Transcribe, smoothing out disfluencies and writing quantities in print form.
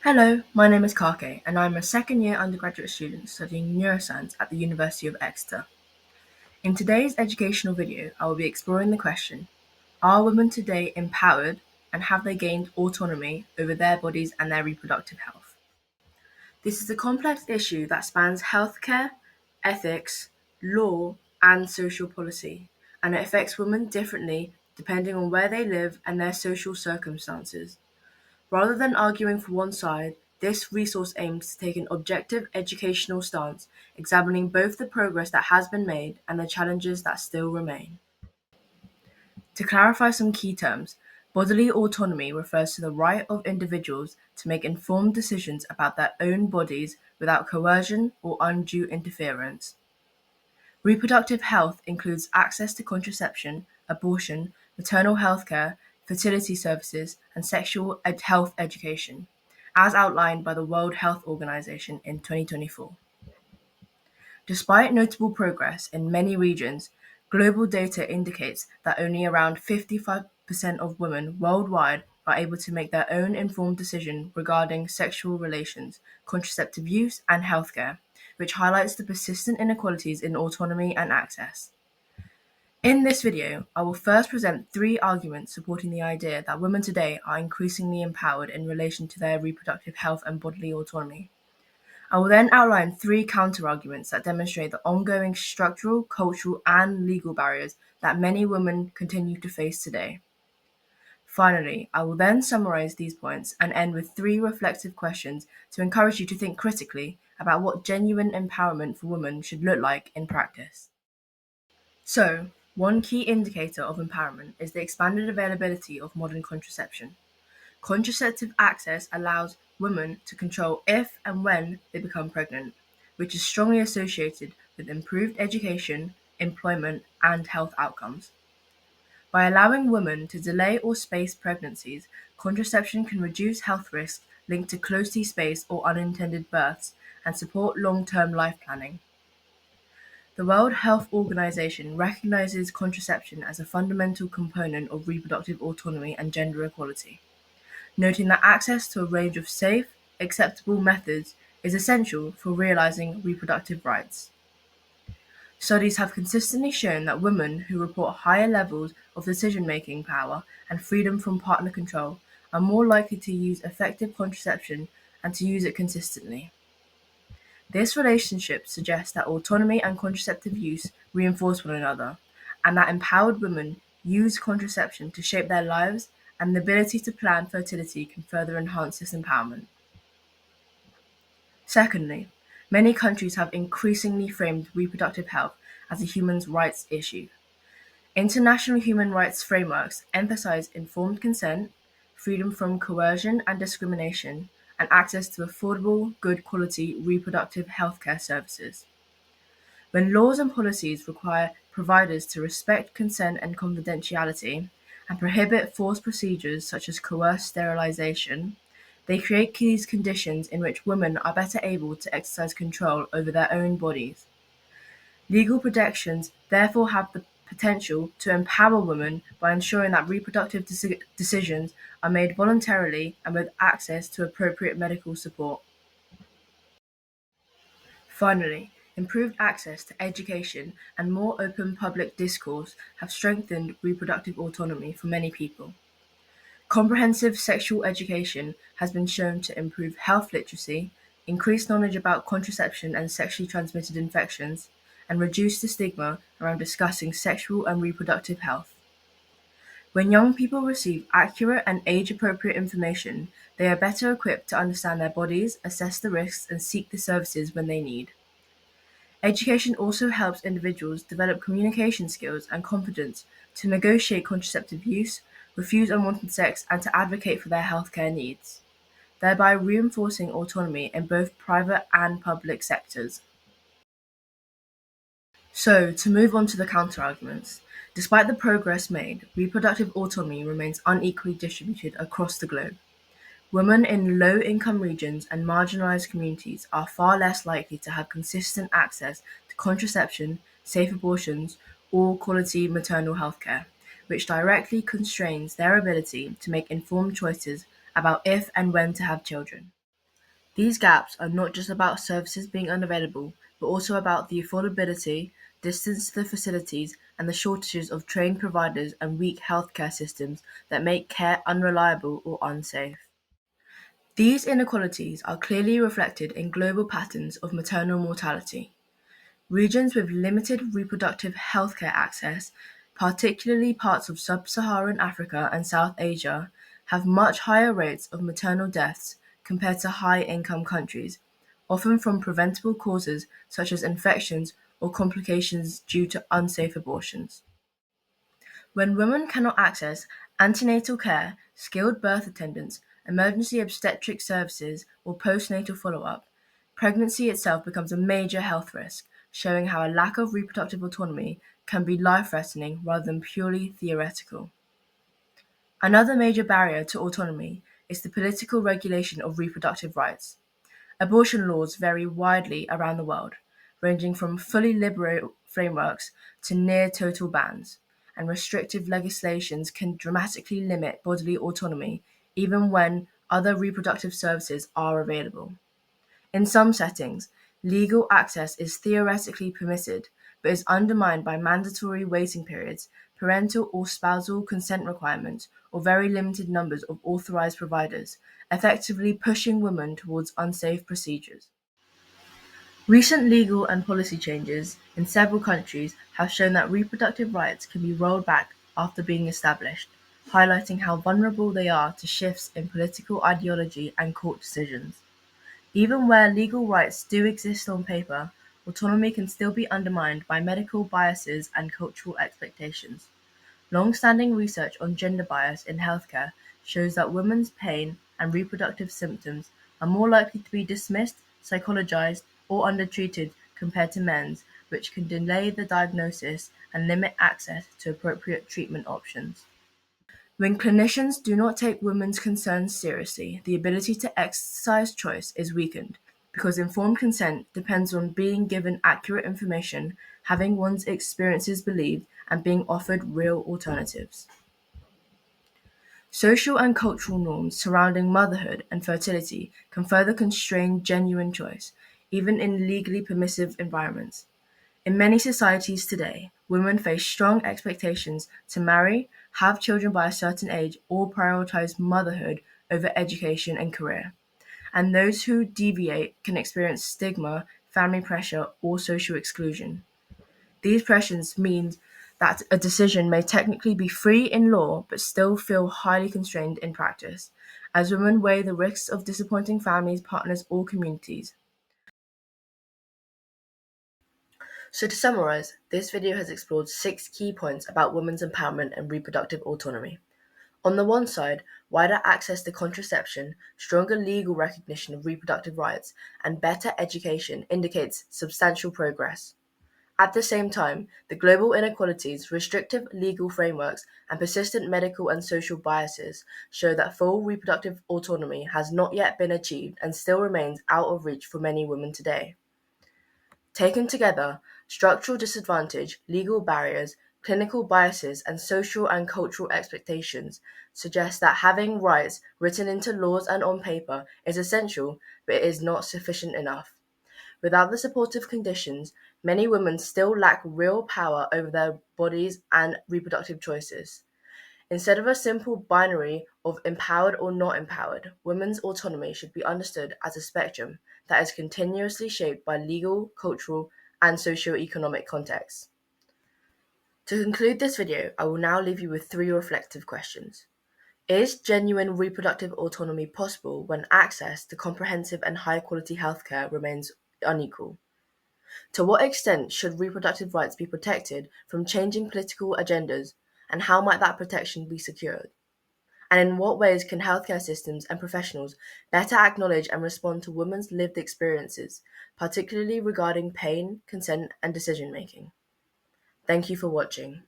Hello, my name is Kake, and I'm a second-year undergraduate student studying neuroscience at the University of Exeter. In today's educational video, I will be exploring the question, are women today empowered, and have they gained autonomy over their bodies and their reproductive health? This is a complex issue that spans healthcare, ethics, law, and social policy, and it affects women differently depending on where they live and their social circumstances. Rather than arguing for one side, this resource aims to take an objective educational stance, examining both the progress that has been made and the challenges that still remain. To clarify some key terms, bodily autonomy refers to the right of individuals to make informed decisions about their own bodies without coercion or undue interference. Reproductive health includes access to contraception, abortion, maternal health care, fertility services, and sexual health education, as outlined by the World Health Organization in 2024. Despite notable progress in many regions, global data indicates that only around 55% of women worldwide are able to make their own informed decision regarding sexual relations, contraceptive use, and healthcare, which highlights the persistent inequalities in autonomy and access. In this video, I will first present 3 arguments supporting the idea that women today are increasingly empowered in relation to their reproductive health and bodily autonomy. I will then outline 3 counterarguments that demonstrate the ongoing structural, cultural, and legal barriers that many women continue to face today. Finally, I will then summarize these points and end with 3 reflective questions to encourage you to think critically about what genuine empowerment for women should look like in practice. So, one key indicator of empowerment is the expanded availability of modern contraception. Contraceptive access allows women to control if and when they become pregnant, which is strongly associated with improved education, employment, and health outcomes. By allowing women to delay or space pregnancies, contraception can reduce health risks linked to closely spaced or unintended births and support long-term life planning. The World Health Organization recognizes contraception as a fundamental component of reproductive autonomy and gender equality, noting that access to a range of safe, acceptable methods is essential for realizing reproductive rights. Studies have consistently shown that women who report higher levels of decision-making power and freedom from partner control are more likely to use effective contraception and to use it consistently. This relationship suggests that autonomy and contraceptive use reinforce one another, and that empowered women use contraception to shape their lives, and the ability to plan fertility can further enhance this empowerment. Secondly, many countries have increasingly framed reproductive health as a human rights issue. International human rights frameworks emphasize informed consent, freedom from coercion and discrimination, and access to affordable, good quality reproductive healthcare services. When laws and policies require providers to respect consent and confidentiality, and prohibit forced procedures such as coerced sterilization, they create these conditions in which women are better able to exercise control over their own bodies. Legal protections therefore have the potential to empower women by ensuring that reproductive decisions are made voluntarily and with access to appropriate medical support. Finally, improved access to education and more open public discourse have strengthened reproductive autonomy for many people. Comprehensive sexual education has been shown to improve health literacy, increase knowledge about contraception and sexually transmitted infections, and reduce the stigma around discussing sexual and reproductive health. When young people receive accurate and age-appropriate information, they are better equipped to understand their bodies, assess the risks, and seek the services when they need. Education also helps individuals develop communication skills and confidence to negotiate contraceptive use, refuse unwanted sex, and to advocate for their healthcare needs, thereby reinforcing autonomy in both private and public sectors. So, to move on to the counterarguments, despite the progress made, reproductive autonomy remains unequally distributed across the globe. Women in low-income regions and marginalized communities are far less likely to have consistent access to contraception, safe abortions, or quality maternal health care, which directly constrains their ability to make informed choices about if and when to have children. These gaps are not just about services being unavailable, but also about the affordability, distance to the facilities, and the shortages of trained providers and weak healthcare systems that make care unreliable or unsafe. These inequalities are clearly reflected in global patterns of maternal mortality. Regions with limited reproductive healthcare access, particularly parts of sub-Saharan Africa and South Asia, have much higher rates of maternal deaths compared to high-income countries, often from preventable causes such as infections or complications due to unsafe abortions. When women cannot access antenatal care, skilled birth attendants, emergency obstetric services, or postnatal follow-up, pregnancy itself becomes a major health risk, showing how a lack of reproductive autonomy can be life-threatening rather than purely theoretical. Another major barrier to autonomy is the political regulation of reproductive rights. Abortion laws vary widely around the world, ranging from fully liberal frameworks to near total bans, and restrictive legislations can dramatically limit bodily autonomy even when other reproductive services are available. In some settings, legal access is theoretically permitted, but is undermined by mandatory waiting periods, parental or spousal consent requirements, or very limited numbers of authorized providers, effectively pushing women towards unsafe procedures. Recent legal and policy changes in several countries have shown that reproductive rights can be rolled back after being established, highlighting how vulnerable they are to shifts in political ideology and court decisions. Even where legal rights do exist on paper, autonomy can still be undermined by medical biases and cultural expectations. Long-standing research on gender bias in healthcare shows that women's pain and reproductive symptoms are more likely to be dismissed, psychologized, or undertreated compared to men's, which can delay the diagnosis and limit access to appropriate treatment options. When clinicians do not take women's concerns seriously, the ability to exercise choice is weakened, because informed consent depends on being given accurate information, having one's experiences believed, and being offered real alternatives. Social and cultural norms surrounding motherhood and fertility can further constrain genuine choice, even in legally permissive environments. In many societies today, women face strong expectations to marry, have children by a certain age, or prioritize motherhood over education and career. And those who deviate can experience stigma, family pressure, or social exclusion. These pressures mean that a decision may technically be free in law but still feel highly constrained in practice, as women weigh the risks of disappointing families, partners, or communities. So to summarize, this video has explored 6 key points about women's empowerment and reproductive autonomy. On the one side, wider access to contraception, stronger legal recognition of reproductive rights, and better education indicates substantial progress. At the same time, the global inequalities, restrictive legal frameworks, and persistent medical and social biases show that full reproductive autonomy has not yet been achieved and still remains out of reach for many women today. Taken together, structural disadvantage, legal barriers, clinical biases, and social and cultural expectations suggest that having rights written into laws and on paper is essential, but it is not sufficient enough. Without the supportive conditions, many women still lack real power over their bodies and reproductive choices. Instead of a simple binary of empowered or not empowered, women's autonomy should be understood as a spectrum that is continuously shaped by legal, cultural, and socio-economic contexts. To conclude this video, I will now leave you with 3 reflective questions. Is genuine reproductive autonomy possible when access to comprehensive and high-quality healthcare remains unequal? To what extent should reproductive rights be protected from changing political agendas, and how might that protection be secured? And in what ways can healthcare systems and professionals better acknowledge and respond to women's lived experiences, particularly regarding pain, consent, and decision-making? Thank you for watching.